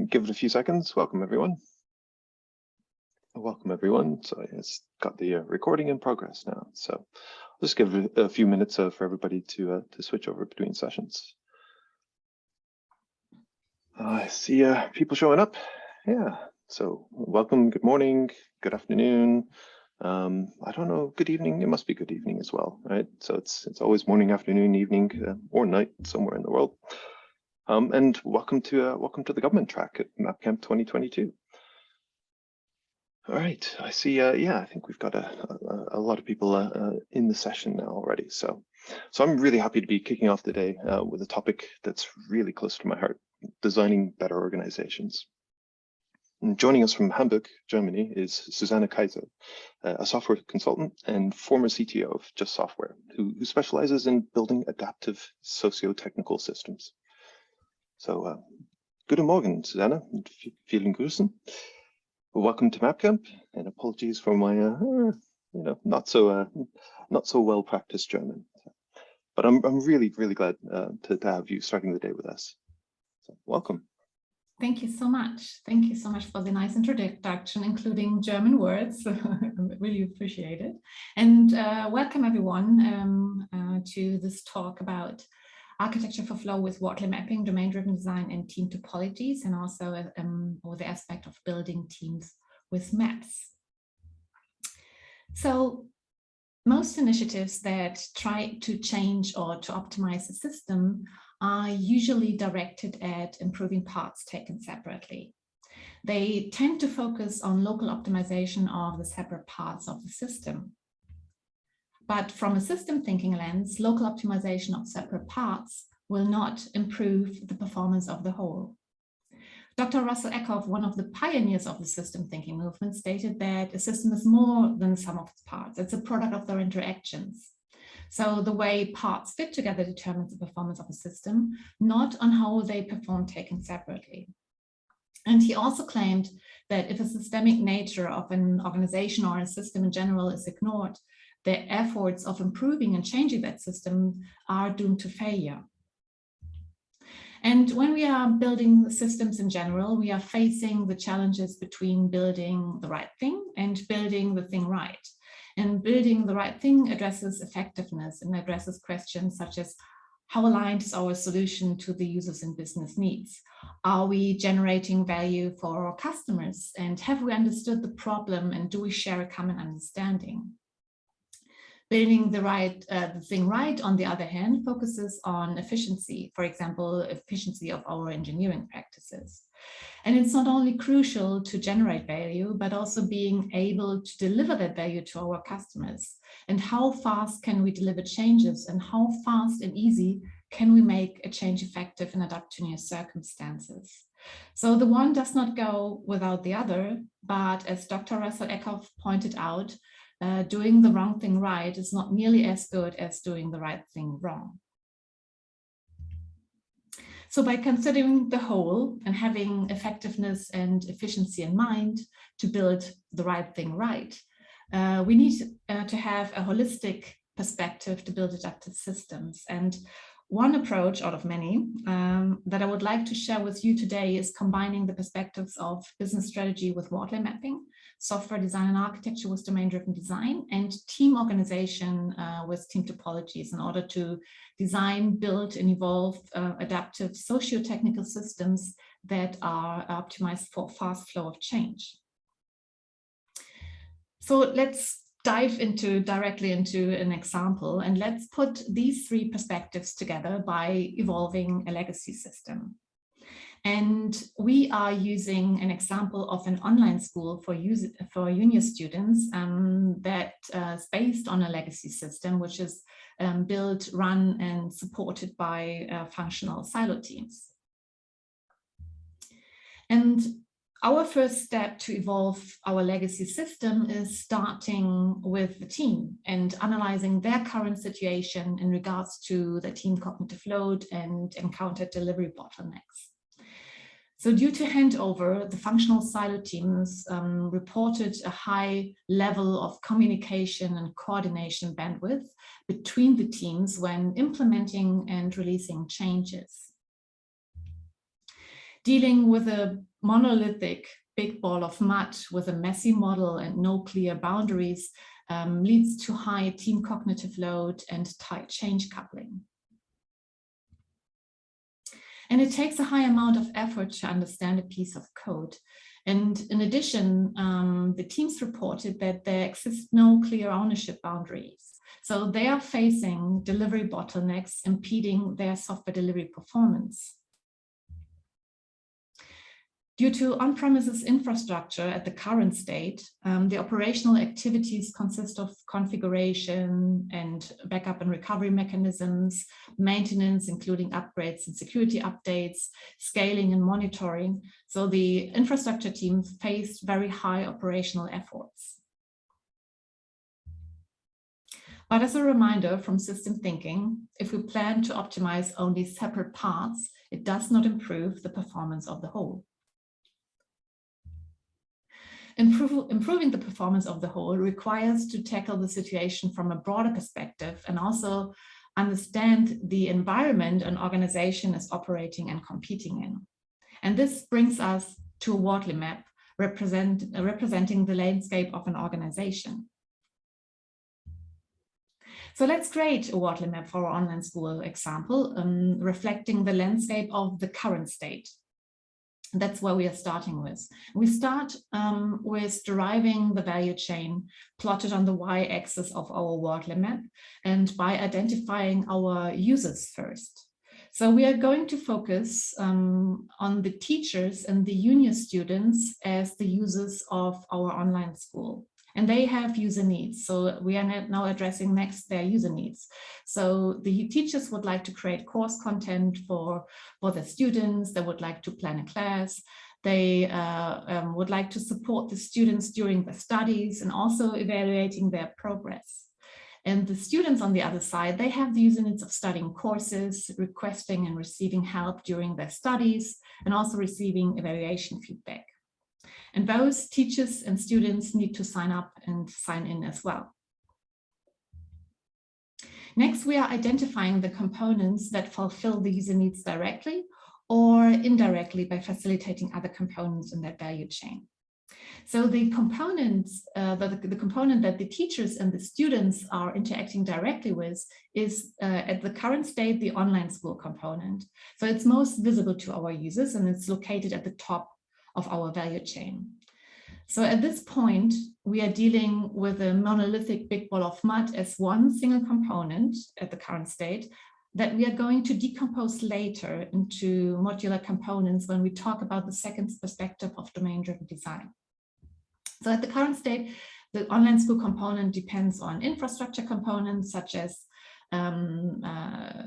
give it a few seconds. Welcome, everyone. Welcome, everyone. So it's got the recording in progress now. So I'll just give it a few minutes for everybody to switch over between sessions. I see people showing up. Yeah. So welcome. Good morning. Good afternoon. I don't know. Good evening. It must be good evening as well, right? So it's always morning, afternoon, evening, or night somewhere in the world. And welcome to the government track at MapCamp 2022. All right, I see. Yeah, I think we've got a lot of people in the session now already. So I'm really happy to be kicking off today with a topic that's really close to my heart: designing better organizations. And joining us from Hamburg, Germany, is Susanne Kaiser, a software consultant and former CTO of Just Software, who specializes in building adaptive socio-technical systems. So, guten Morgen, Susanne, und vielen Grüßen. Welcome to MapCamp, and apologies for my, not so well practiced German. But I'm really glad to have you starting the day with us. So, welcome. Thank you so much. Thank you so much for the nice introduction, including German words. I really appreciate it. And welcome everyone to this talk about architecture for flow with Wardley Mapping, domain-driven design, and team topologies, and also the aspect of building teams with maps. So most initiatives that try to change or to optimize a system are usually directed at improving parts taken separately. They tend to focus on local optimization of the separate parts of the system. But from a system thinking lens, local optimization of separate parts will not improve the performance of the whole. Dr. Russell Eckhoff, one of the pioneers of the system thinking movement, stated that a system is more than the sum of its parts. It's a product of their interactions. So the way parts fit together determines the performance of a system, not on how they perform taken separately. And he also claimed that if the systemic nature of an organization or a system in general is ignored, the efforts of improving and changing that system are doomed to failure. And when we are building systems in general, we are facing the challenges between building the right thing and building the thing right. And building the right thing addresses effectiveness and addresses questions such as, how aligned is our solution to the users and business needs? Are we generating value for our customers? And have we understood the problem, and do we share a common understanding? Building the thing right, on the other hand, focuses on efficiency, for example, efficiency of our engineering practices. And it's not only crucial to generate value, but also being able to deliver that value to our customers. And how fast can we deliver changes, and how fast and easy can we make a change effective and adapt to new circumstances? So the one does not go without the other, but as Dr. Russell Eckhoff pointed out, doing the wrong thing right is not nearly as good as doing the right thing wrong. So by considering the whole and having effectiveness and efficiency in mind to build the right thing right, we need to have a holistic perspective to build adaptive systems. And one approach out of many that I would like to share with you today is combining the perspectives of business strategy with Wardley Mapping, software design and architecture with domain-driven design, and team organization with Team Topologies in order to design, build, and evolve adaptive sociotechnical systems that are optimized for fast flow of change. So let's dive directly into an example, and let's put these three perspectives together by evolving a legacy system. And we are using an example of an online school for junior students that is based on a legacy system, which is built, run, and supported by functional silo teams. And our first step to evolve our legacy system is starting with the team and analyzing their current situation in regards to the team cognitive load and encountered delivery bottlenecks. So due to handover, the functional silo teams reported a high level of communication and coordination bandwidth between the teams when implementing and releasing changes. Dealing with a monolithic big ball of mud with a messy model and no clear boundaries leads to high team cognitive load and tight change coupling. And it takes a high amount of effort to understand a piece of code. And in addition, the teams reported that there exist no clear ownership boundaries. So they are facing delivery bottlenecks impeding their software delivery performance. Due to on-premises infrastructure at the current state, the operational activities consist of configuration and backup and recovery mechanisms, maintenance, including upgrades and security updates, scaling and monitoring. So the infrastructure teams faced very high operational efforts. But as a reminder from system thinking, if we plan to optimize only separate parts, it does not improve the performance of the whole. Improving the performance of the whole requires to tackle the situation from a broader perspective and also understand the environment an organization is operating and competing in. And this brings us to a Wardley map representing the landscape of an organization. So let's create a Wardley map for our online school example, reflecting the landscape of the current state. That's where we are starting with. We start with deriving the value chain plotted on the y-axis of our Wardley map and by identifying our users first. So we are going to focus on the teachers and the junior students as the users of our online school. And they have user needs. So we are now addressing next their user needs. So the teachers would like to create course content for their students. They would like to plan a class. They would like to support the students during their studies and also evaluating their progress. And the students on the other side, they have the user needs of studying courses, requesting and receiving help during their studies, and also receiving evaluation feedback. And those teachers and students need to sign up and sign in as well. Next, we are identifying the components that fulfill the user needs directly or indirectly by facilitating other components in that value chain. So the components, the component that the teachers and the students are interacting directly with is at the current state, the online school component. So it's most visible to our users and it's located at the top of our value chain. So at this point, we are dealing with a monolithic big ball of mud as one single component at the current state that we are going to decompose later into modular components when we talk about the second perspective of domain-driven design. So at the current state, the online school component depends on infrastructure components such as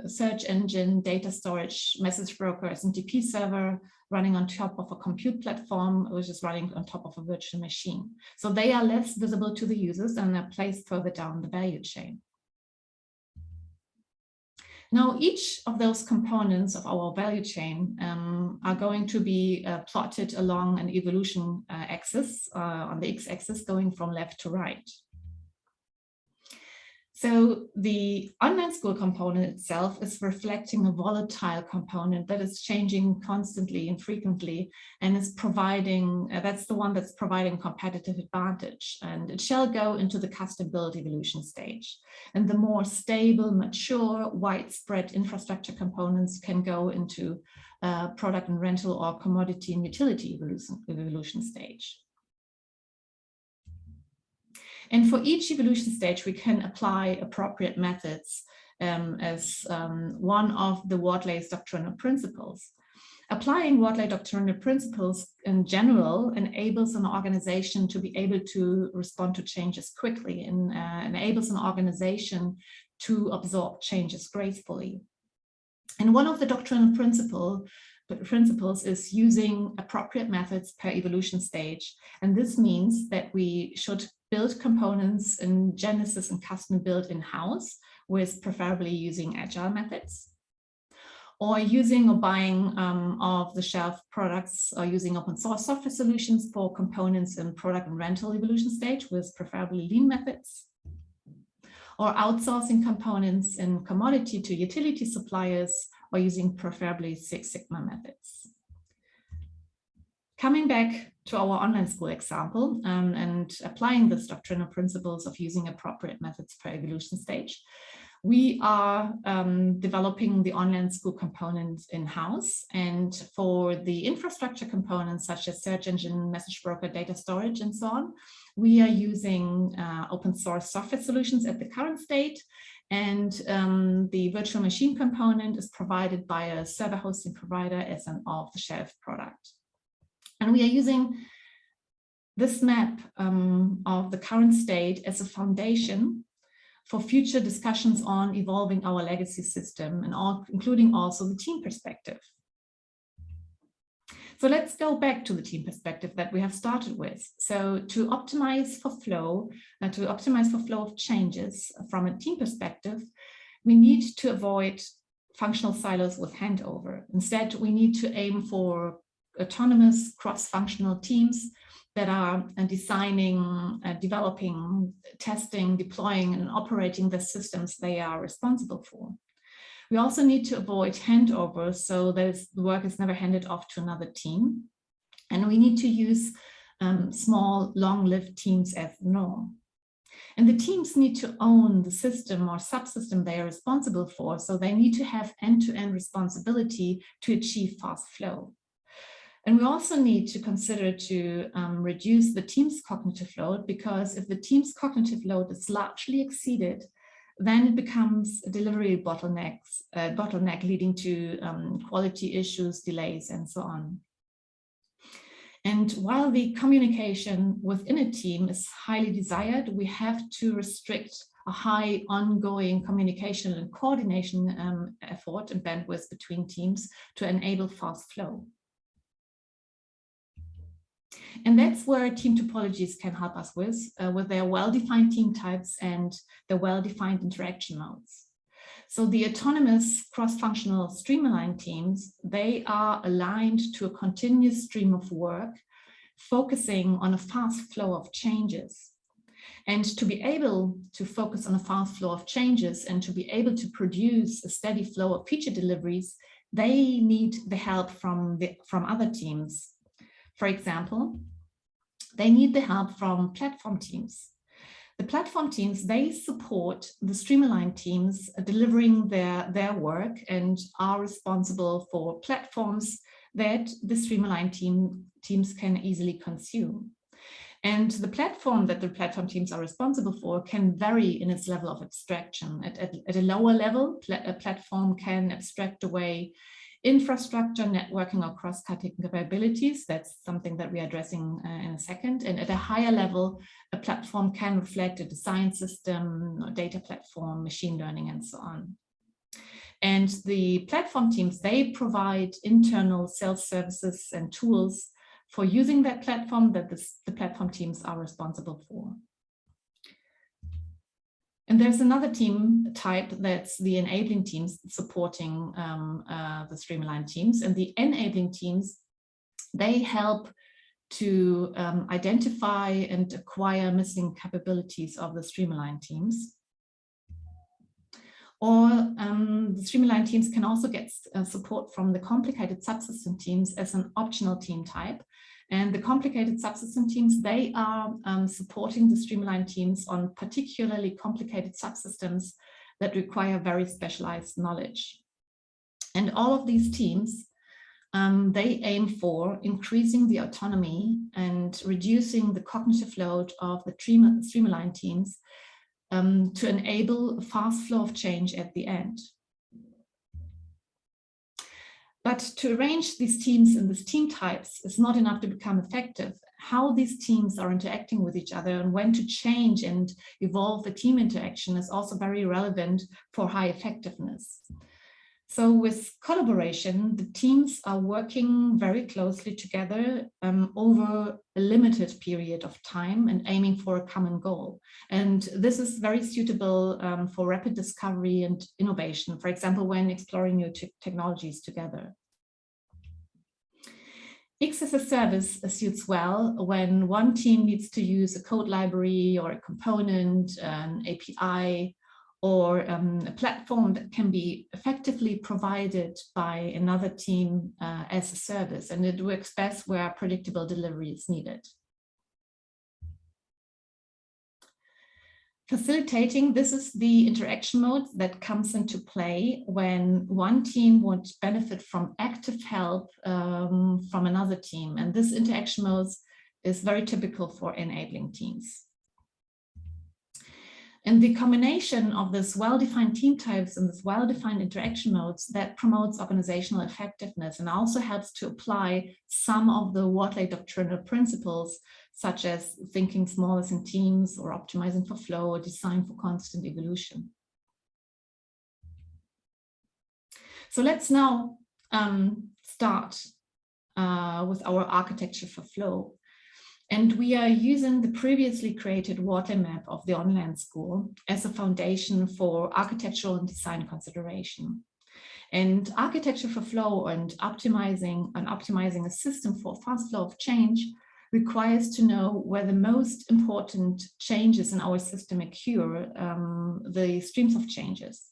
search engine, data storage, message broker, SMTP server running on top of a compute platform, which is running on top of a virtual machine. So they are less visible to the users and are placed further down the value chain. Now, each of those components of our value chain are going to be plotted along an evolution axis on the x-axis going from left to right. So the online school component itself is reflecting a volatile component that is changing constantly and frequently and is providing, that's the one that's providing competitive advantage, and it shall go into the custom build evolution stage. And the more stable, mature, widespread infrastructure components can go into product and rental or commodity and utility evolution stage. And for each evolution stage, we can apply appropriate methods as one of the Wardley's doctrinal principles. Applying Wardley doctrinal principles in general enables an organization to be able to respond to changes quickly and enables an organization to absorb changes gracefully. And one of the doctrinal principles is using appropriate methods per evolution stage. And this means that we should build components in Genesis and custom build in-house, with preferably using agile methods, or using or buying off-the-shelf products, or using open source software solutions for components in product and rental evolution stage with preferably lean methods, or outsourcing components in commodity to utility suppliers, or using preferably Six Sigma methods. Coming back to our online school example and applying the doctrinal principles of using appropriate methods per evolution stage, we are developing the online school components in-house. And for the infrastructure components, such as search engine, message broker, data storage, and so on, we are using open source software solutions at the current state. And the virtual machine component is provided by a server hosting provider as an off-the-shelf product. And we are using this map of the current state as a foundation for future discussions on evolving our legacy system, and including also the team perspective. So let's go back to the team perspective that we have started with. So to optimize for flow of changes from a team perspective, we need to avoid functional silos with handover. Instead, we need to aim for autonomous cross-functional teams that are designing, developing, testing, deploying, and operating the systems they are responsible for. We also need to avoid handover, so that the work is never handed off to another team. And we need to use small, long-lived teams as the norm. And the teams need to own the system or subsystem they are responsible for, so they need to have end-to-end responsibility to achieve fast flow. And we also need to consider to reduce the team's cognitive load, because if the team's cognitive load is largely exceeded, then it becomes a delivery bottleneck leading to quality issues, delays, and so on. And while the communication within a team is highly desired, we have to restrict a high ongoing communication and coordination effort and bandwidth between teams to enable fast flow. And that's where Team Topologies can help us with their well-defined team types and the well-defined interaction modes. So the autonomous cross-functional streamlined teams, they are aligned to a continuous stream of work, focusing on a fast flow of changes. And to be able to focus on a fast flow of changes and to be able to produce a steady flow of feature deliveries, they need the help from other teams. For example, they need the help from platform teams. The platform teams, they support the streamlined teams delivering their work and are responsible for platforms that the streamlined teams can easily consume. And the platform that the platform teams are responsible for can vary in its level of abstraction. At a lower level, a platform can abstract away infrastructure, networking, or cross-cutting capabilities. That's something that we are addressing in a second. And at a higher level, a platform can reflect a design system, a data platform, machine learning, and so on. And the platform teams, they provide internal self-services and tools for using that platform that the platform teams are responsible for. And there's another team type that's the enabling teams supporting the streamlined teams. And the enabling teams, they help to identify and acquire missing capabilities of the streamlined teams. Or the streamlined teams can also get support from the complicated subsystem teams as an optional team type. And the complicated subsystem teams, they are supporting the streamlined teams on particularly complicated subsystems that require very specialized knowledge. And all of these teams, they aim for increasing the autonomy and reducing the cognitive load of the streamlined teams to enable a fast flow of change at the end. But to arrange these teams and these team types is not enough to become effective. How these teams are interacting with each other and when to change and evolve the team interaction is also very relevant for high effectiveness. So with collaboration, the teams are working very closely together over a limited period of time and aiming for a common goal. And this is very suitable for rapid discovery and innovation, for example, when exploring new technologies together. X as a service suits well when one team needs to use a code library or a component, an API, or a platform that can be effectively provided by another team as a service, and it works best where predictable delivery is needed. Facilitating, this is the interaction mode that comes into play when one team would benefit from active help from another team. And this interaction mode is very typical for enabling teams. And the combination of this well-defined team types and this well-defined interaction modes that promotes organizational effectiveness and also helps to apply some of the Wardley doctrinal principles, such as thinking smallest in teams or optimizing for flow or design for constant evolution. So let's now start with our architecture for flow. And we are using the previously created Wardley map of the online school as a foundation for architectural and design consideration. And architecture for flow and optimizing a system for fast flow of change requires to know where the most important changes in our system occur, the streams of changes.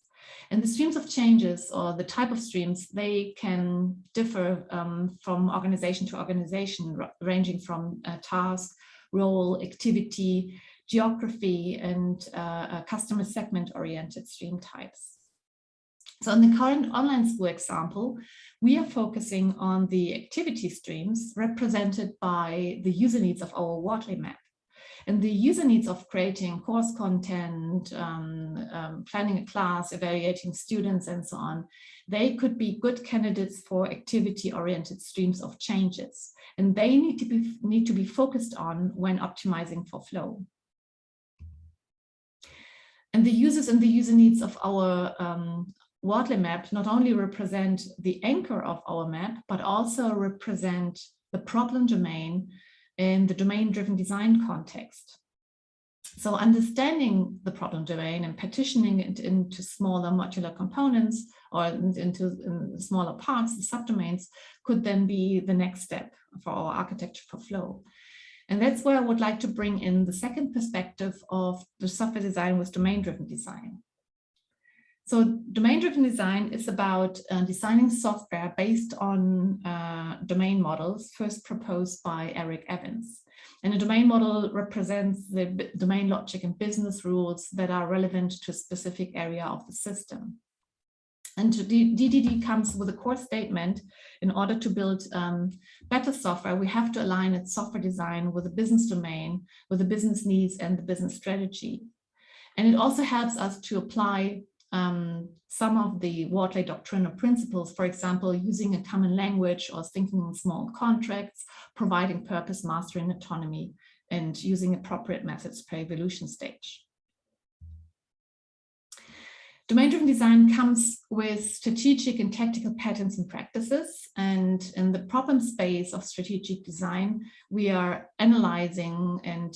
And the streams of changes, or the type of streams, they can differ from organization to organization, ranging from task, role, activity, geography, and customer segment-oriented stream types. So in the current online school example, we are focusing on the activity streams represented by the user needs of our Wardley map. And the user needs of creating course content, planning a class, evaluating students, and so on, they could be good candidates for activity-oriented streams of changes. And they need to be focused on when optimizing for flow. And the users and the user needs of our Wardley map not only represent the anchor of our map, but also represent the problem domain in the domain-driven design context. So understanding the problem domain and partitioning it into smaller modular components or into smaller parts, the subdomains, could then be the next step for our architecture for flow. And that's where I would like to bring in the second perspective of the software design with domain-driven design. So domain-driven design is about designing software based on domain models first proposed by Eric Evans. And a domain model represents the domain logic and business rules that are relevant to a specific area of the system. And DDD comes with a core statement: in order to build better software, we have to align its software design with the business domain, with the business needs and the business strategy. And it also helps us to apply some of the Wardley doctrinal principles, for example, using a common language or thinking in small contracts, providing purpose, mastery, and autonomy, and using appropriate methods per evolution stage. Domain-driven design comes with strategic and tactical patterns and practices. And in the problem space of strategic design, we are analyzing and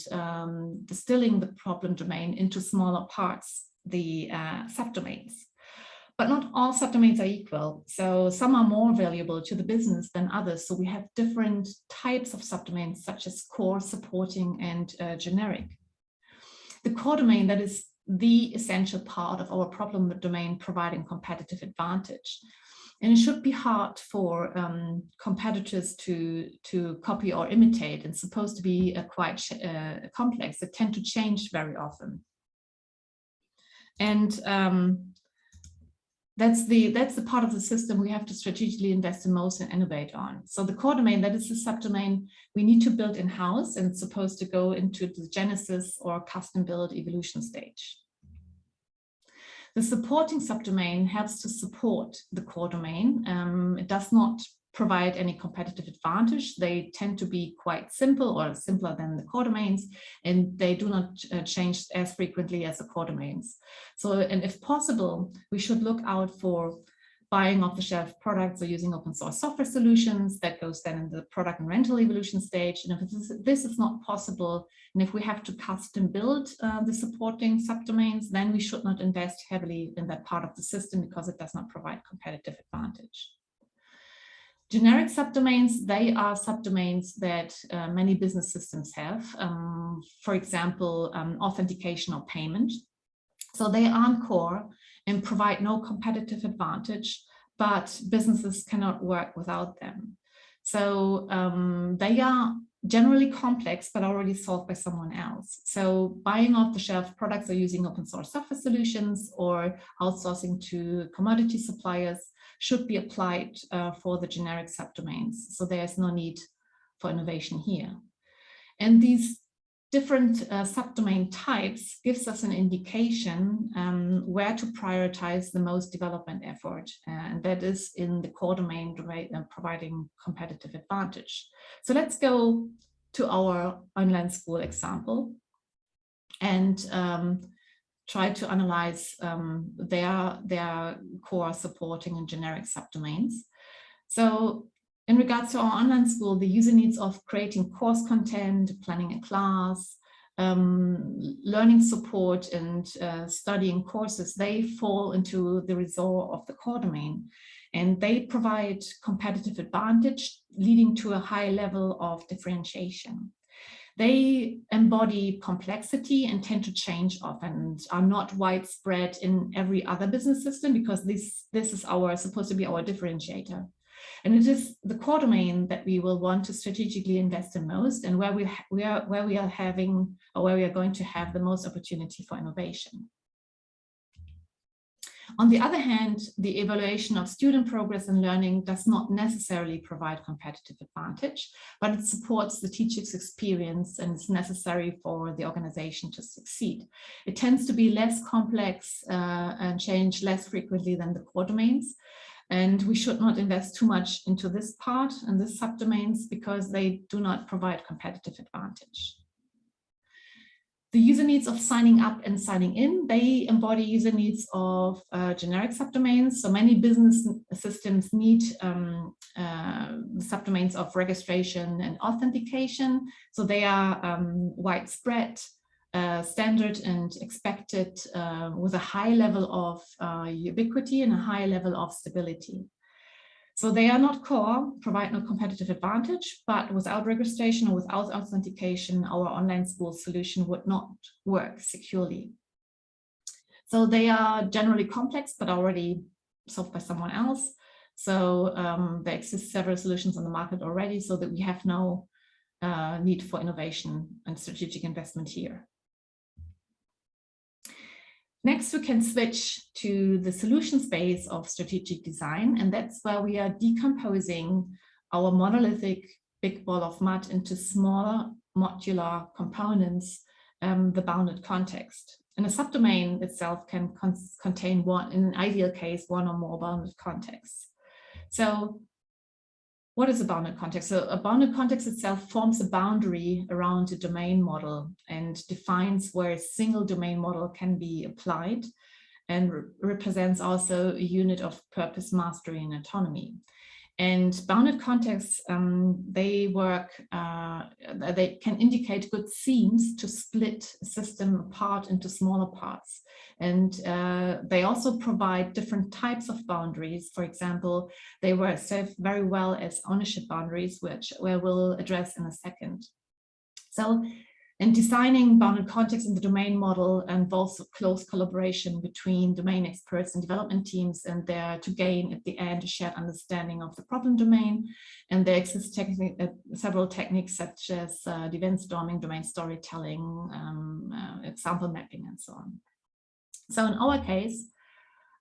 distilling the problem domain into smaller parts, the subdomains. But not all subdomains are equal. So some are more valuable to the business than others. So we have different types of subdomains, such as core, supporting, and generic. The core domain, that is the essential part of our problem domain, providing competitive advantage. And it should be hard for competitors to copy or imitate, and supposed to be quite complex. They tend to change very often. And that's the part of the system we have to strategically invest in most and innovate on. So the core domain, that is the subdomain we need to build in-house, and it's supposed to go into the genesis or custom build evolution stage. The supporting subdomain helps to support the core domain. It does not provide any competitive advantage. They tend to be quite simple, or simpler than the core domains, and they do not change as frequently as the core domains. So, and if possible, we should look out for buying off-the-shelf products or using open source software solutions. That goes then in the product and rental evolution stage. And if this is not possible, and if we have to custom build the supporting subdomains, then we should not invest heavily in that part of the system, because it does not provide competitive advantage. Generic subdomains, they are subdomains that many business systems have. For example, authentication or payment. So they aren't core and provide no competitive advantage, but businesses cannot work without them. So they are generally complex, but already solved by someone else. So buying off the shelf products or using open source software solutions or outsourcing to commodity suppliers should be applied for the generic subdomains. So there's no need for innovation here. And these different subdomain types gives us an indication where to prioritize the most development effort, and that is in the core domain providing competitive advantage. So let's go to our online school example and try to analyze their core supporting and generic subdomains. So in regards to our online school, the user needs of creating course content, planning a class, learning support, and studying courses, they fall into the resort of the core domain. And they provide competitive advantage, leading to a high level of differentiation. They embody complexity and tend to change often and are not widespread in every other business system, because this is supposed to be our differentiator. And it is the core domain that we will want to strategically invest in most, and where we are going to have the most opportunity for innovation. On the other hand, the evaluation of student progress and learning does not necessarily provide competitive advantage, but it supports the teacher's experience and is necessary for the organization to succeed. It tends to be less complex and change less frequently than the core domains. And we should not invest too much into this part and this subdomains because they do not provide competitive advantage. The user needs of signing up and signing in, they embody user needs of generic subdomains. So many business systems need subdomains of registration and authentication. So they are widespread, standard and expected with a high level of ubiquity and a high level of stability. So they are not core, provide no competitive advantage, but without registration or without authentication, our online school solution would not work securely. So they are generally complex, but already solved by someone else. So there exist several solutions on the market already, so that we have no need for innovation and strategic investment here. Next, we can switch to the solution space of strategic design, and that's where we are decomposing our monolithic big ball of mud into smaller modular components, the bounded context. And a subdomain itself can contain one, in an ideal case, one or more bounded contexts. So what is a bounded context? So a bounded context itself forms a boundary around a domain model and defines where a single domain model can be applied, and represents also a unit of purpose, mastery, and autonomy. And bounded contexts, they can indicate good themes to split a system apart into smaller parts. And they also provide different types of boundaries. For example, they were served very well as ownership boundaries, which we'll address in a second. So, in designing bounded context in the domain model involves a close collaboration between domain experts and development teams, and they're to gain at the end a shared understanding of the problem domain. And there exist several techniques such as event storming, domain storytelling, example mapping, and so on. So in our case,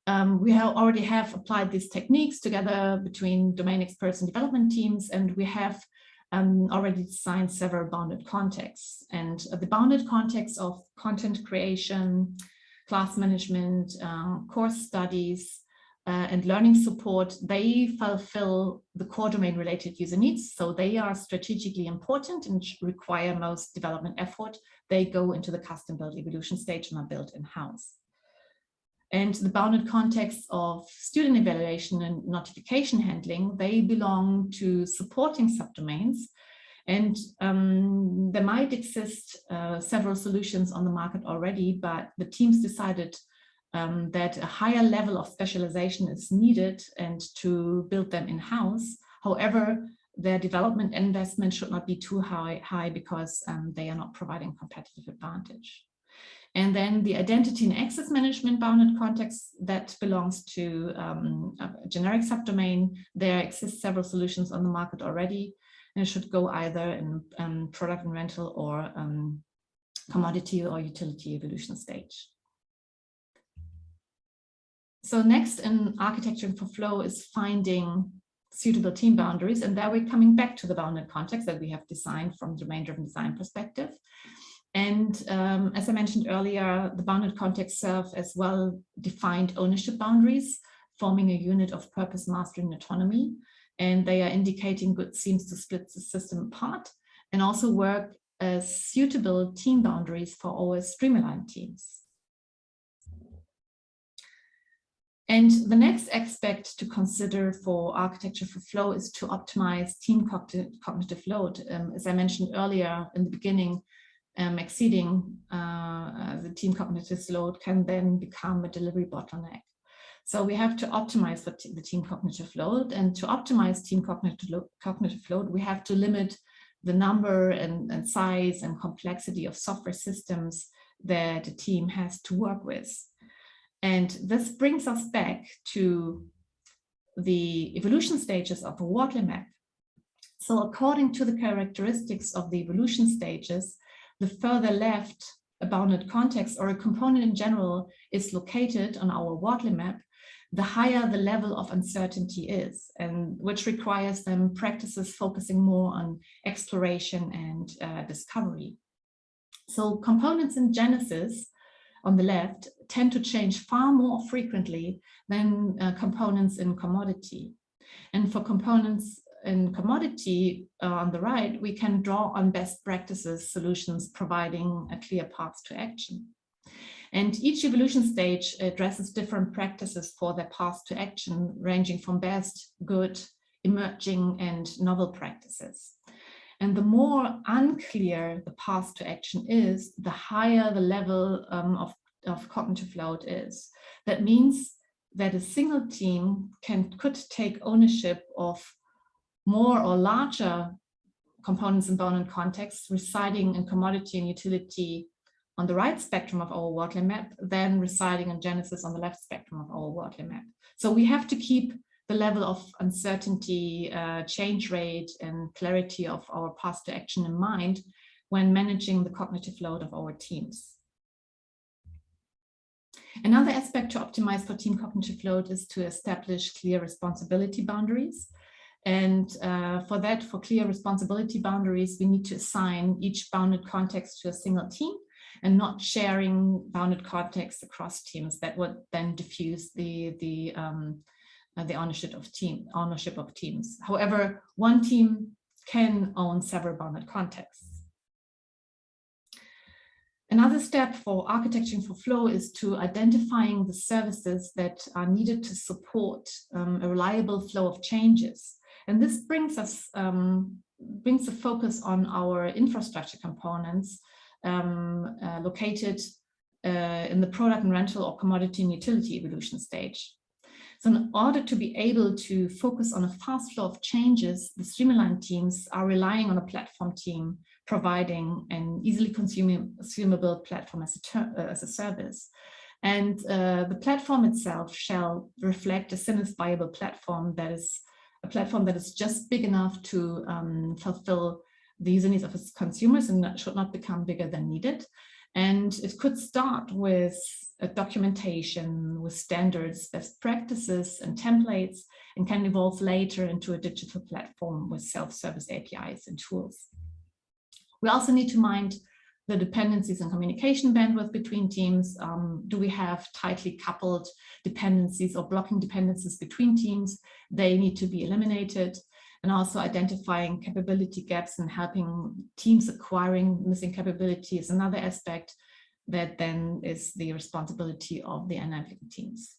we already have applied these techniques together between domain experts and development teams, and we have already designed several bounded contexts. And the bounded context of content creation, class management, course studies, and learning support, they fulfill the core domain related user needs. So they are strategically important and require most development effort. They go into the custom build evolution stage and are built in-house. And the bounded context of student evaluation and notification handling, they belong to supporting subdomains. And there might exist several solutions on the market already, but the teams decided that a higher level of specialization is needed and to build them in-house. However, their development investment should not be too high because they are not providing competitive advantage. And then the identity and access management bounded context that belongs to a generic subdomain. There exist several solutions on the market already, and it should go either in product and rental or commodity or utility evolution stage. So next in architecture for flow is finding suitable team boundaries. And there we're coming back to the bounded context that we have designed from domain-driven design perspective. And as I mentioned earlier, the bounded context serve as well-defined ownership boundaries, forming a unit of purpose, mastery, and autonomy. And they are indicating good seams to split the system apart and also work as suitable team boundaries for always streamlined teams. And the next aspect to consider for architecture for flow is to optimize team cognitive load. As I mentioned earlier in the beginning, exceeding the team cognitive load can then become a delivery bottleneck. So we have to optimize the team cognitive load, and to optimize team cognitive load, we have to limit the number and size and complexity of software systems that a team has to work with. And this brings us back to the evolution stages of a Wardley map. So according to the characteristics of the evolution stages, the further left a bounded context or a component in general is located on our Wardley map, the higher the level of uncertainty is, and which requires then practices focusing more on exploration and discovery. So components in Genesis on the left tend to change far more frequently than components in commodity. And for components in commodity on the right, we can draw on best practices solutions providing a clear path to action. And each evolution stage addresses different practices for their path to action, ranging from best, good, emerging, and novel practices. And the more unclear the path to action is, the higher the level of cognitive load is. That means that a single team could take ownership of more or larger components in bounded contexts residing in commodity and utility on the right spectrum of our Wardley map than residing in Genesis on the left spectrum of our Wardley map. So we have to keep the level of uncertainty, change rate, and clarity of our path to action in mind when managing the cognitive load of our teams. Another aspect to optimize for team cognitive load is to establish clear responsibility boundaries. And for that, for clear responsibility boundaries, we need to assign each bounded context to a single team and not sharing bounded context across teams that would then diffuse the ownership of teams. However, one team can own several bounded contexts. Another step for architecting for flow is to identifying the services that are needed to support a reliable flow of changes. And this brings the focus on our infrastructure components located in the product and rental or commodity and utility evolution stage. So in order to be able to focus on a fast flow of changes, the streamlined teams are relying on a platform team providing an easily consumable platform as a service. And the platform itself shall reflect a sinus viable platform that is just big enough to fulfill the user needs of its consumers and that should not become bigger than needed. And it could start with a documentation with standards, best practices, and templates, and can evolve later into a digital platform with self-service APIs and tools. We also need to mind the dependencies and communication bandwidth between teams. Do we have tightly coupled dependencies or blocking dependencies between teams? They need to be eliminated. And also identifying capability gaps and helping teams acquiring missing capability is another aspect that then is the responsibility of the enabling teams.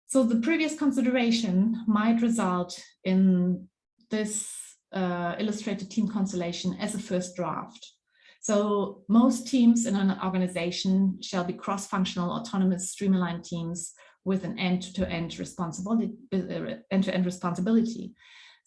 So the previous consideration might result in this illustrated team constellation as a first draft. So most teams in an organization shall be cross-functional, autonomous, streamlined teams with an end-to-end responsibility.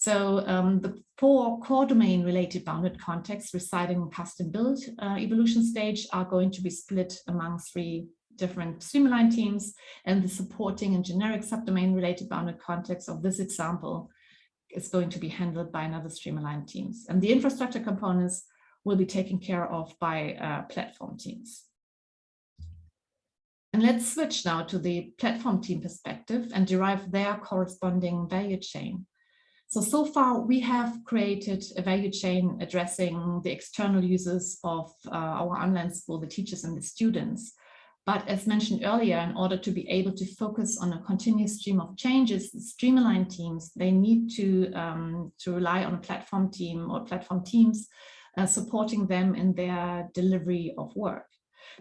So the 4 core domain related bounded contexts residing in custom build evolution stage are going to be split among 3 different streamline teams, and the supporting and generic subdomain related bounded context of this example is going to be handled by another streamline teams. And the infrastructure components will be taken care of by platform teams. And let's switch now to the platform team perspective and derive their corresponding value chain. So far we have created a value chain addressing the external users of our online school, the teachers and the students. But as mentioned earlier, in order to be able to focus on a continuous stream of changes, the streamline teams, they need to rely on a platform team or platform teams supporting them in their delivery of work.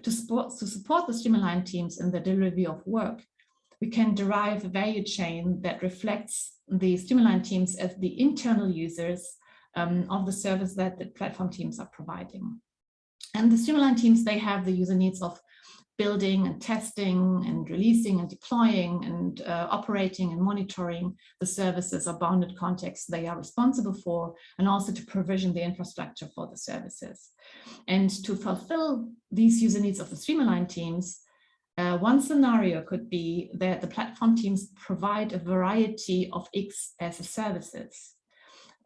To support the streamline teams in the delivery of work, we can derive a value chain that reflects the streamline teams as the internal users of the service that the platform teams are providing. And the streamline teams, they have the user needs of building and testing and releasing and deploying and operating and monitoring the services or bounded contexts they are responsible for, and also to provision the infrastructure for the services. And to fulfill these user needs of the streamline teams, one scenario could be that the platform teams provide a variety of X as a services.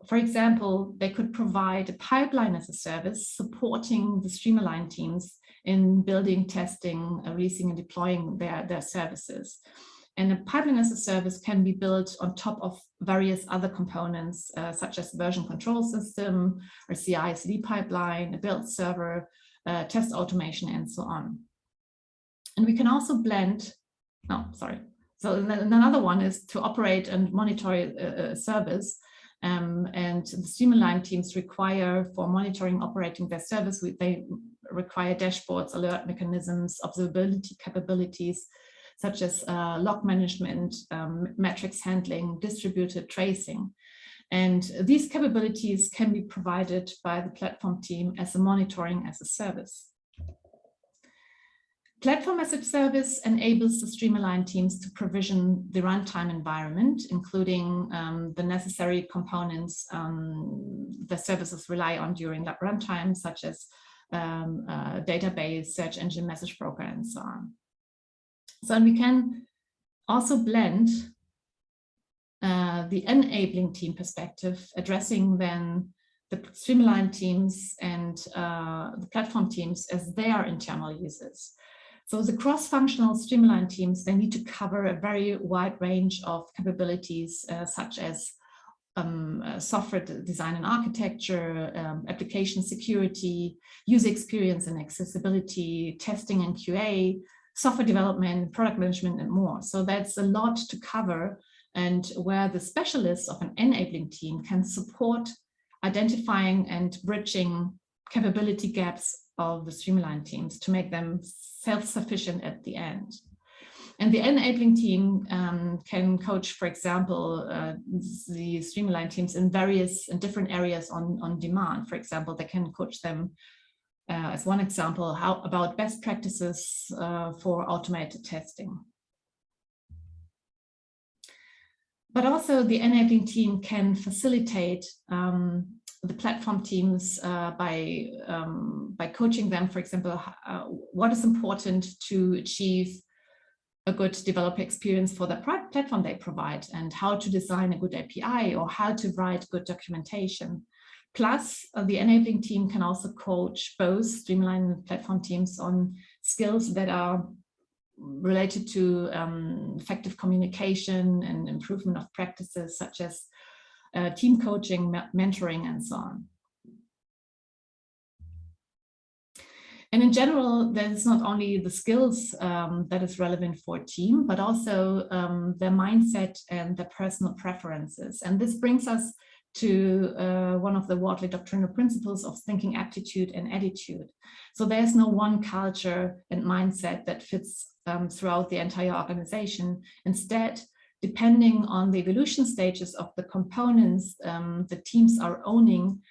For example, they could provide a pipeline as a service supporting the streamline teams in building, testing, releasing and deploying their services. And a pipeline as a service can be built on top of various other components, such as version control system, or CI/CD pipeline, a build server, test automation, and so on. And we can also blend, So another one is to operate and monitor a service. And the streamline teams require, for monitoring, operating their service, they require dashboards, alert mechanisms, observability capabilities, such as log management, metrics handling, distributed tracing. And these capabilities can be provided by the platform team as a monitoring as a service. Platform as a service enables the streamline teams to provision the runtime environment, including the necessary components the services rely on during that runtime, such as database, search engine, message broker, and so on. So we can also blend the enabling team perspective, addressing then the streamline teams and the platform teams as their internal users. So the cross-functional streamline teams, they need to cover a very wide range of capabilities, such as software design and architecture, application security, user experience and accessibility, testing and QA, software development, product management, and more. So that's a lot to cover, and where the specialists of an enabling team can support identifying and bridging capability gaps of the streamline teams to make them self-sufficient at the end. And the enabling team can coach, for example, the streamline teams in different areas on demand. For example, they can coach them, as one example, about best practices for automated testing. But also the enabling team can facilitate the platform teams by coaching them, for example, what is important to achieve a good developer experience for the platform they provide, and how to design a good API, or how to write good documentation. Plus, the enabling team can also coach both streamline and platform teams on skills that are related to effective communication and improvement of practices, such as team coaching, mentoring, and so on. And in general, there's not only the skills that is relevant for a team, but also their mindset and their personal preferences. And this brings us to one of the Wardley doctrinal principles of thinking aptitude and attitude. So there's no one culture and mindset that fits throughout the entire organization. Instead, depending on the evolution stages of the components the teams are owning,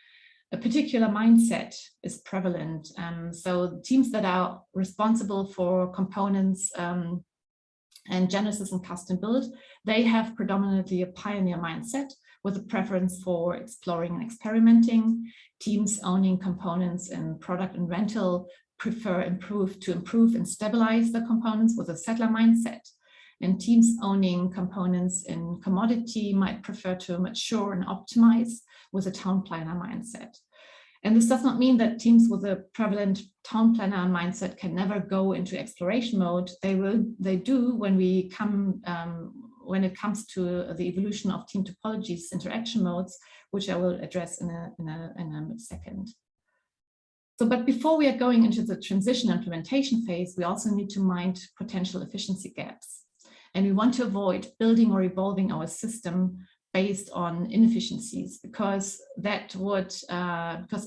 a particular mindset is prevalent. So teams that are responsible for components and genesis and custom build, they have predominantly a pioneer mindset, with a preference for exploring and experimenting. Teams owning components in product and rental prefer to improve and stabilize the components with a settler mindset. And teams owning components in commodity might prefer to mature and optimize with a town planner mindset. And this does not mean that teams with a prevalent town planner mindset can never go into exploration mode. They do when it comes to the evolution of Team Topologies interaction modes, which I will address in a second. So, but before we are going into the transition implementation phase, we also need to mind potential efficiency gaps. And we want to avoid building or evolving our system based on inefficiencies, because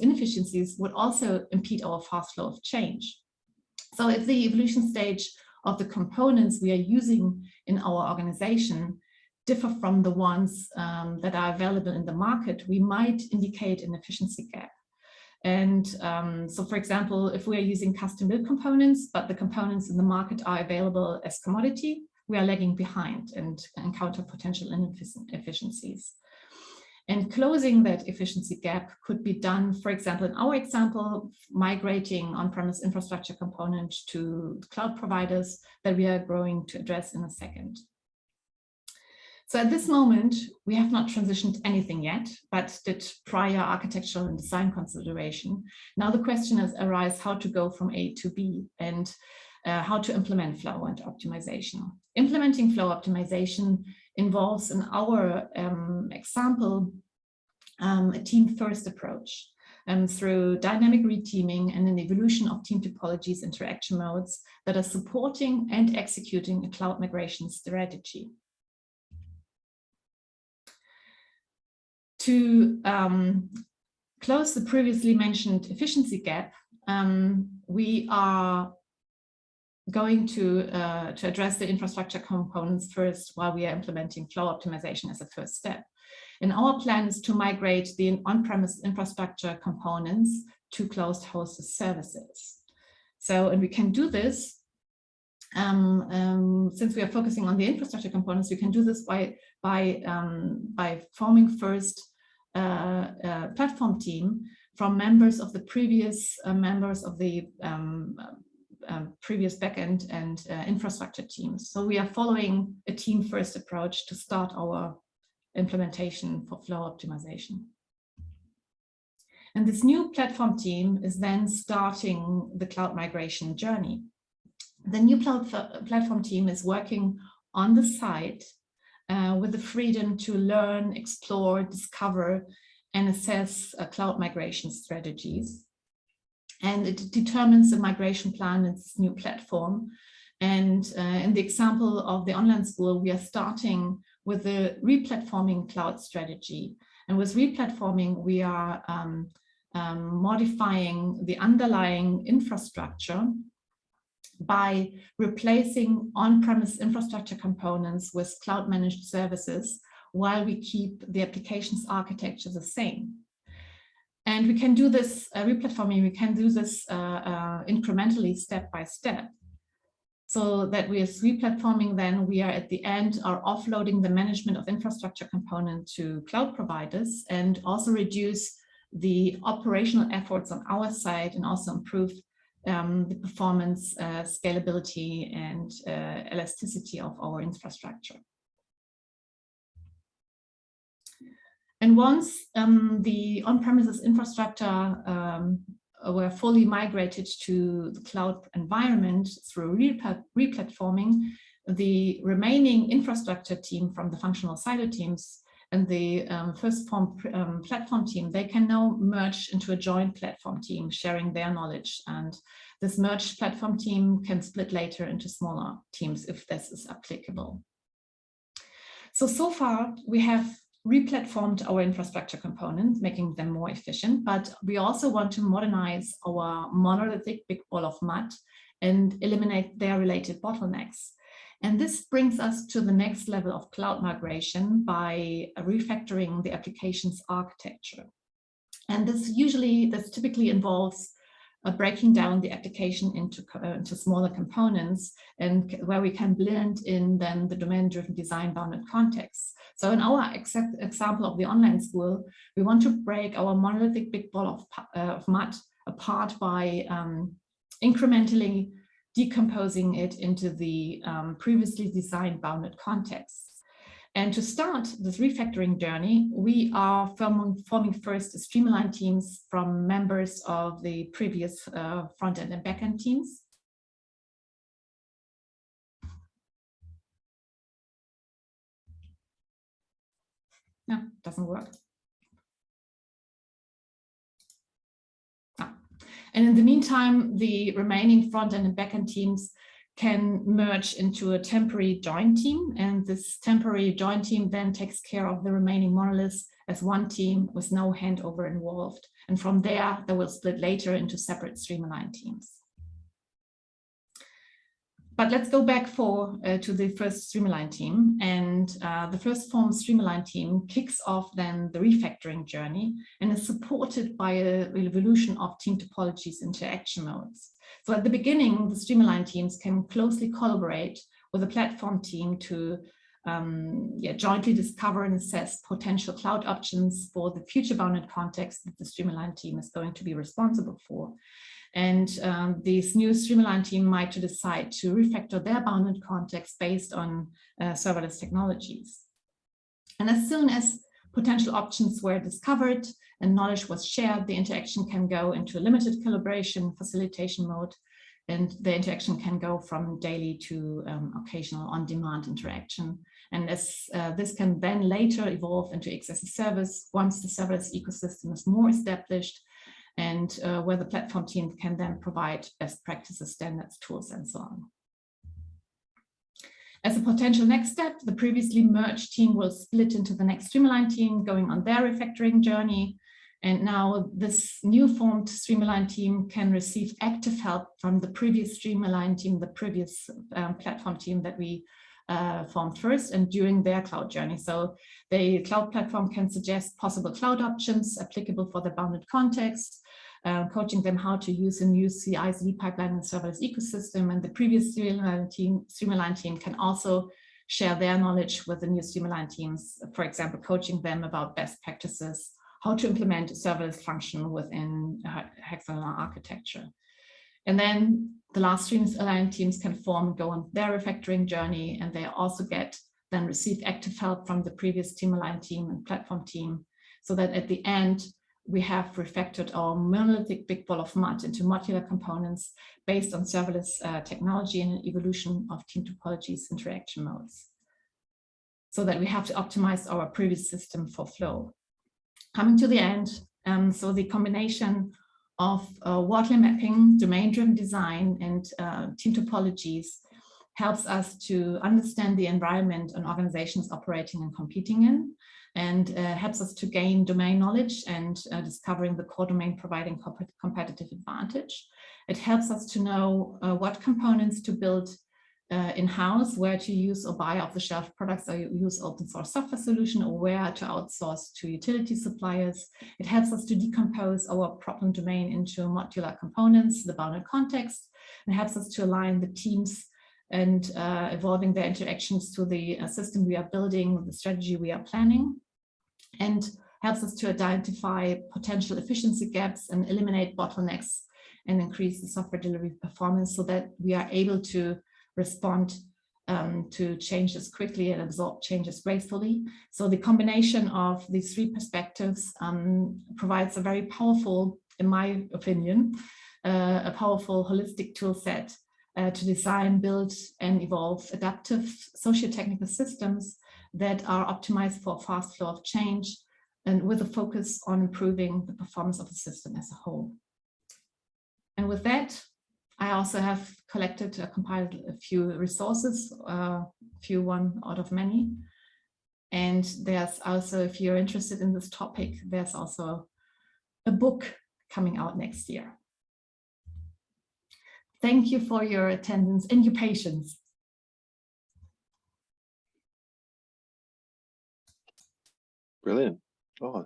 inefficiencies would also impede our fast flow of change. So if the evolution stage of the components we are using in our organization differ from the ones that are available in the market, we might indicate an efficiency gap. And so, for example, if we are using custom-built components, but the components in the market are available as commodity, we are lagging behind and encounter potential inefficiencies. And closing that efficiency gap could be done, for example, in our example, migrating on-premise infrastructure components to cloud providers that we are going to address in a second. So at this moment, we have not transitioned anything yet, but did prior architectural and design consideration. Now the question arises how to go from A to B and how to implement flow and optimization. Implementing flow optimization involves, in our example, a team-first approach through dynamic reteaming and an evolution of Team Topologies interaction modes that are supporting and executing a cloud migration strategy. To close the previously mentioned efficiency gap, we are going to address the infrastructure components first while we are implementing flow optimization as a first step. And our plan is to migrate the on-premise infrastructure components to closed hosted services. So, and we can do this, since we are focusing on the infrastructure components, we can do this by forming first a platform team from members of the previous members of the previous backend and infrastructure teams. So we are following a team-first approach to start our implementation for flow optimization. And this new platform team is then starting the cloud migration journey. The new platform team is working on the site with the freedom to learn, explore, discover, and assess cloud migration strategies. And it determines the migration plan in this new platform. And in the example of the online school, we are starting with the replatforming cloud strategy. And with replatforming, we are modifying the underlying infrastructure by replacing on-premise infrastructure components with cloud-managed services while we keep the applications architecture the same. And we can do this replatforming, we can do this incrementally step by step. So that with replatforming, then we are at the end are offloading the management of infrastructure component to cloud providers and also reduce the operational efforts on our side and also improve the performance, scalability, and elasticity of our infrastructure. And once the on-premises infrastructure were fully migrated to the cloud environment through replatforming, the remaining infrastructure team from the functional silo teams and the first form platform team, they can now merge into a joint platform team, sharing their knowledge. And this merged platform team can split later into smaller teams if this is applicable. So far, we have replatformed our infrastructure components, making them more efficient, but we also want to modernize our monolithic big ball of mud and eliminate their related bottlenecks. And this brings us to the next level of cloud migration by refactoring the application's architecture. And this typically involves breaking down the application into smaller components, and where we can blend in then the domain-driven design bounded contexts. So in our example of the online school, we want to break our monolithic big ball of mud apart by incrementally decomposing it into the previously designed bounded contexts. And to start this refactoring journey, we are forming first streamline teams from members of the previous front-end and back-end teams. No, doesn't work. And in the meantime, the remaining front-end and back-end teams can merge into a temporary join team. And this temporary join team then takes care of the remaining monoliths as one team with no handover involved. And from there, they will split later into separate streamline teams. But let's go back to the first streamline team. And the first form streamline team kicks off then the refactoring journey and is supported by a evolution of Team Topologies interaction modes. So at the beginning, the streamline teams can closely collaborate with the platform team to jointly discover and assess potential cloud options for the future bounded context that the streamline team is going to be responsible for. And this new streamline team might decide to refactor their bounded context based on serverless technologies. And as soon as potential options were discovered and knowledge was shared, the interaction can go into a limited collaboration facilitation mode, and the interaction can go from daily to occasional on-demand interaction. And as this can then later evolve into X as a service once the serverless ecosystem is more established, and where the platform team can then provide best practices, standards, tools, and so on. As a potential next step, the previously merged team will split into the next streamline team going on their refactoring journey. And now this new formed streamline team can receive active help from the previous streamline team, the previous platform team that we formed first and during their cloud journey. So the cloud platform can suggest possible cloud options applicable for the bounded context, coaching them how to use a new CI/CD pipeline and serverless ecosystem. And the previous streamline team can also share their knowledge with the new streamline teams, for example, coaching them about best practices, how to implement a serverless function within hexagonal architecture. And then the last streamline teams can form and go on their refactoring journey, and they also receive active help from the previous streamline team and platform team, so that at the end, we have refactored our monolithic big ball of mud into modular components based on serverless technology and an evolution of Team Topologies interaction modes, so that we have to optimize our previous system for flow. Coming to the end, so the combination of Wardley Mapping, domain-driven design, and Team Topologies helps us to understand the environment an organization is operating and competing in, and helps us to gain domain knowledge and discovering the core domain providing competitive advantage. It helps us to know what components to build in-house, where to use or buy off-the-shelf products or use open source software solution, or where to outsource to utility suppliers. It helps us to decompose our problem domain into modular components, the bounded context, and helps us to align the teams and evolving their interactions to the system we are building, the strategy we are planning, and helps us to identify potential efficiency gaps and eliminate bottlenecks and increase the software delivery performance so that we are able to respond to changes quickly and absorb changes gracefully. So the combination of these three perspectives provides a very powerful, in my opinion, a powerful holistic tool set to design, build, and evolve adaptive sociotechnical systems that are optimized for a fast flow of change and with a focus on improving the performance of the system as a whole. And with that, I also have compiled a few resources, one out of many. And there's also, if you're interested in this topic, there's also a book coming out next year. Thank you for your attendance and your patience. Brilliant. Oh,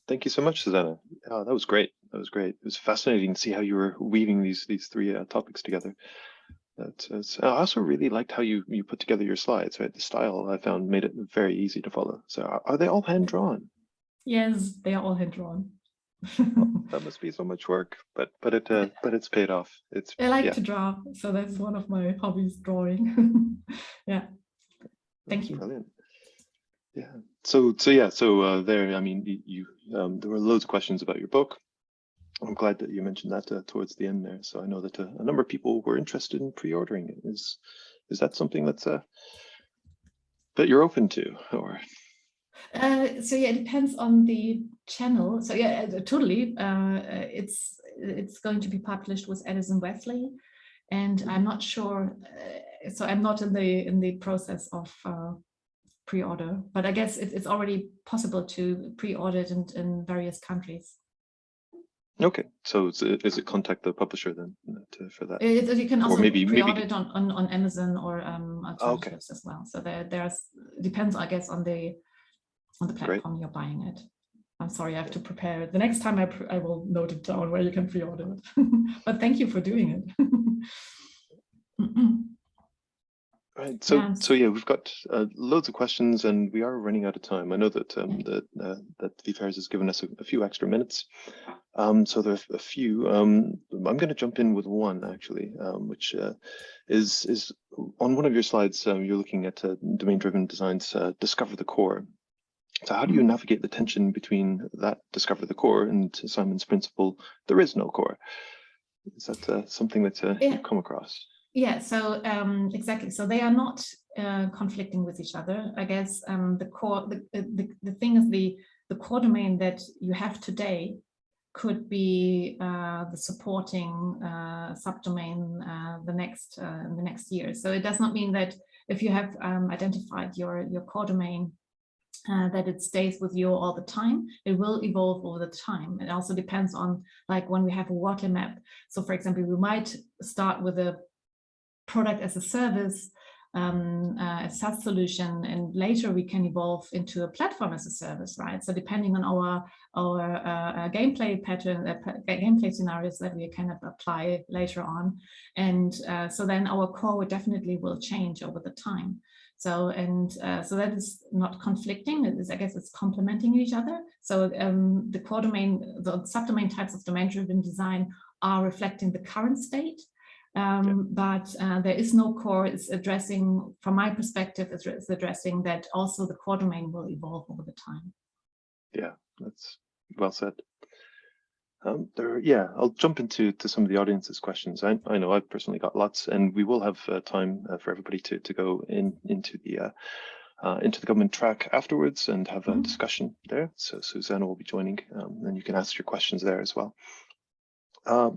thank you so much, Susanna. That was great. That was great. It was fascinating to see how you were weaving these three topics together. I also really liked how you put together your slides. Right, the style I found made it very easy to follow. So are they all hand drawn? Yes, they are all hand drawn. Well, that must be so much work, but it's paid off. I like yeah, to draw, so that's one of my hobbies, drawing. Yeah, thank you. Brilliant. Yeah. So there. I mean, there were loads of questions about your book. I'm glad that you mentioned that towards the end there. So I know that a number of people were interested in pre-ordering it. Is that something that's that you're open to, or? So yeah, it depends on the channel. So yeah, totally. It's going to be published with Edison Wesley, and I'm not sure. So I'm not in the process of pre-order, but I guess it's already possible to pre-order it in various countries. Okay, so is it contact the publisher then for that? You can also or maybe pre-order it on Amazon or Okay, alternatives as well. So there's depends, I guess, on the platform you're buying it. I'm sorry, I have to prepare it. The next time I will note it down where you can pre-order it. But thank you for doing it. right. So yeah, we've got loads of questions, and we are running out of time. I know that that VFairs has given us a few extra minutes. So there are a few. I'm going to jump in with one actually, which is on one of your slides. You're looking at domain-driven designs, discover the core. So how do you navigate the tension between that discover the core and Simon's principle, there is no core? Is that something that you've come across? Yeah, so exactly. So they are not conflicting with each other. I guess the core, the thing is the core domain that you have today could be the supporting subdomain in the next year. So it does not mean that if you have identified your core domain that it stays with you all the time. It will evolve over the time. It also depends on, like, when we have a Wardley map. So for example, we might start with a product as a service, a SaaS solution, and later we can evolve into a platform as a service, right? So depending on our gameplay pattern, gameplay scenarios that we can apply later on, and so then our core definitely will change over the time. So so that is not conflicting. It is, I guess, it's complementing each other. So the core domain, the subdomain types of domain-driven design are reflecting the current state. But there is no core. It's addressing, from my perspective, it's addressing that also the core domain will evolve over the time. Yeah, that's well said. I'll jump into some of the audience's questions. I know I've personally got lots, and we will have time for everybody to go into the government track afterwards and have a discussion there. So Susanna will be joining, and you can ask your questions there as well.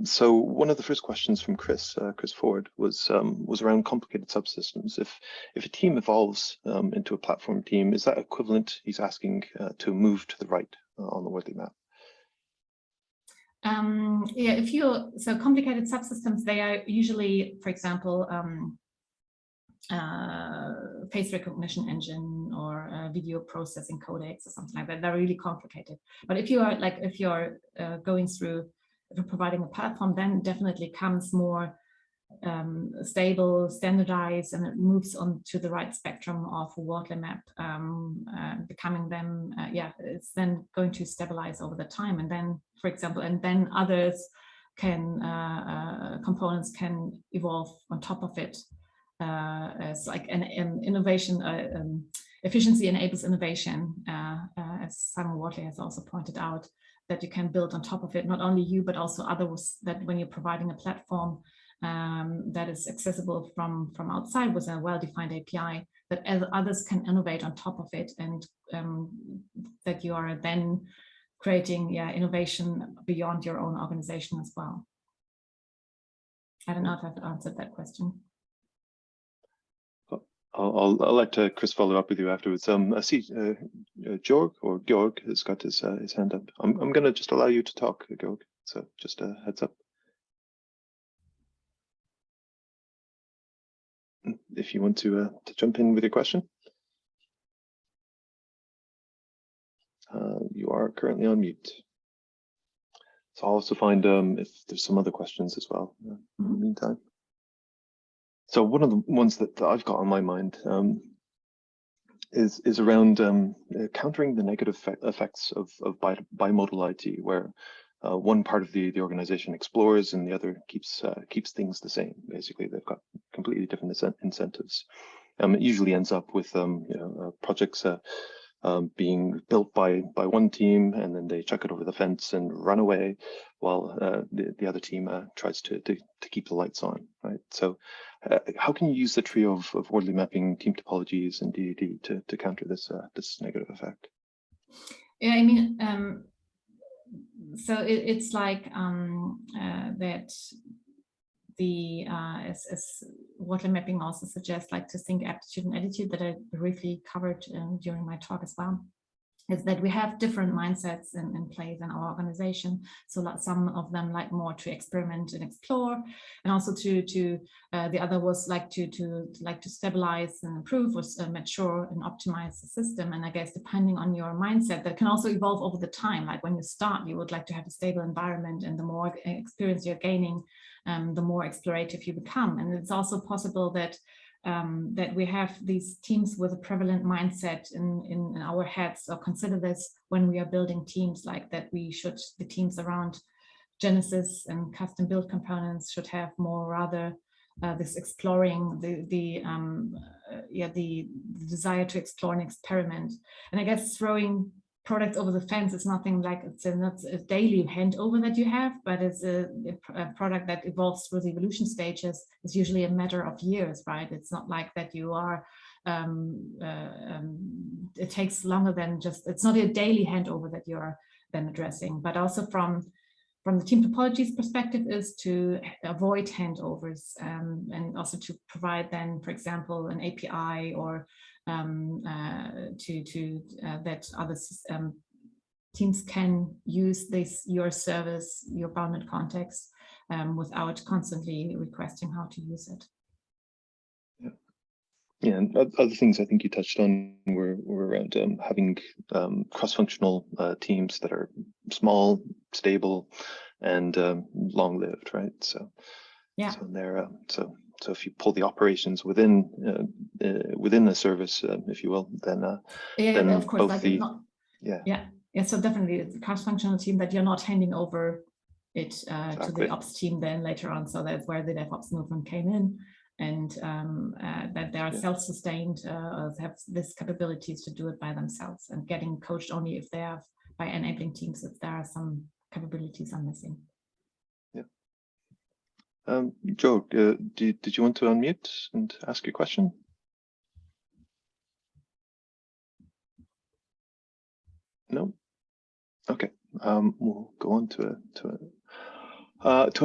So one of the first questions from Chris Ford was around complicated subsystems. If a team evolves into a platform team, is that equivalent, he's asking, to move to the right on the Wardley map? Yeah, so complicated subsystems, they are usually, for example, face recognition engine or video processing codecs or something like that. They're really complicated. But if you're going through, if you're providing a platform, then definitely comes more stable, standardized, and it moves on to the right spectrum of a Wardley map, becoming them, it's then going to stabilize over the time. And then, for example, and then others can, components can evolve on top of it as like an innovation, efficiency enables innovation, as Simon Wardley has also pointed out, that you can build on top of it, not only you, but also others, that when you're providing a platform that is accessible from outside with a well-defined API, that others can innovate on top of it, and that you are then creating innovation beyond your own organization as well. I don't know if I've answered that question. I'll let Chris follow up with you afterwards. I see Georg has got his hand up. I'm going to just allow you to talk, Georg. So just a heads up. If you want to jump in with your question. You are currently on mute. So I'll also find if there's some other questions as well in the meantime. So one of the ones that I've got on my mind is around countering the negative effects of bimodal IT, where one part of the organization explores and the other keeps things the same. Basically, they've got completely different incentives. It usually ends up with projects being built by one team, and then they chuck it over the fence and run away, while the other team tries to keep the lights on, right? So how can you use the trio of Wardley Mapping, Team Topologies, and DDD to counter this negative effect? Yeah, I mean, so it's like that the as Wardley Mapping also suggests, like to think aptitude and attitude, that I briefly covered during my talk as well, is that we have different mindsets in place in our organization. So like some of them like more to experiment and explore, and also to the other was like to stabilize and improve, or mature and optimize the system. And I guess depending on your mindset, that can also evolve over the time. Like when you start, you would like to have a stable environment, and the more experience you're gaining, the more explorative you become. And it's also possible that that we have these teams with a prevalent mindset in our heads, or consider this when we are building teams, like that the teams around Genesis and custom build components should have more rather this exploring, the desire to explore and experiment. And I guess throwing products over the fence is nothing like, it's not a daily handover that you have, but it's a product that evolves through the evolution stages. It's usually a matter of years, right? It's not like that you are, it takes longer than just, it's not a daily handover that you're then addressing. But also from the Team Topologies perspective is to avoid handovers, and also to provide then, for example, an API or that other teams can use your service, your bounded context, without constantly requesting how to use it. Yeah, and other things I think you touched on were around having cross-functional teams that are small, stable, and long-lived, right? So yeah, so they're so if you pull the operations within the service, if you will, then then of course, both like the so definitely it's a cross-functional team that you're not handing over it to the ops team then later on. So that's where the DevOps movement came in, and that they are self-sustained, have this capabilities to do it by themselves, and getting coached only if they have, by enabling teams, if there are some capabilities are missing. Joe, did you want to unmute and ask your question? No? Okay, we'll go on to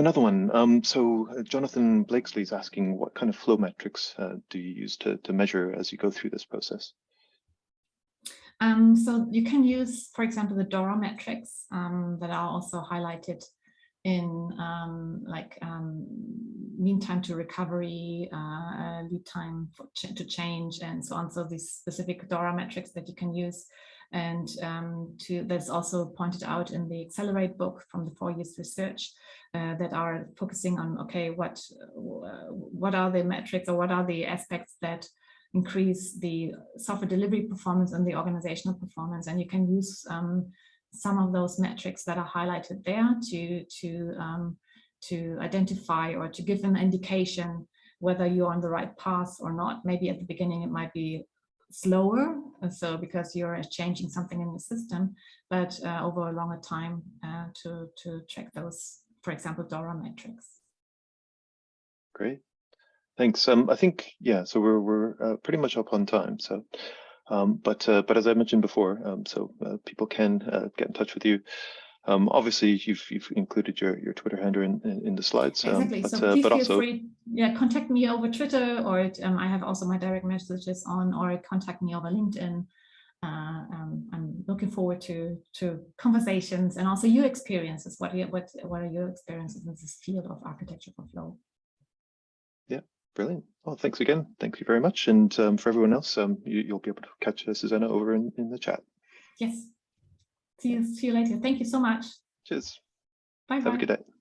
another one. So Jonathan Blakesley is asking, what kind of flow metrics do you use to measure as you go through this process? So you can use, for example, the DORA metrics that are also highlighted in mean time to recovery, lead time to change, and so on. So these specific DORA metrics that you can use, and that's also pointed out in the Accelerate book from the 4 years research, that are focusing on, okay, what are the metrics, or what are the aspects that increase the software delivery performance and the organizational performance. And you can use some of those metrics that are highlighted there to identify, or to give an indication whether you're on the right path or not. Maybe at the beginning it might be slower, so because you're changing something in the system, but over a longer time to check those, for example, DORA metrics. Great, thanks. I think, yeah, so we're pretty much up on time. So, but as I mentioned before, people can get in touch with you. Obviously, you've included your Twitter handle in the slides. Exactly. So please feel free, contact me over Twitter, or I have also my direct messages on, or contact me over LinkedIn. I'm looking forward to conversations, and also your experiences. What are your experiences in this field of architecture for flow? Yeah, brilliant. Well, thanks again. Thank you very much. And for everyone else, you'll be able to catch Susanna over in the chat. Yes. See you later. Thank you so much. Cheers. Bye. Have a good day.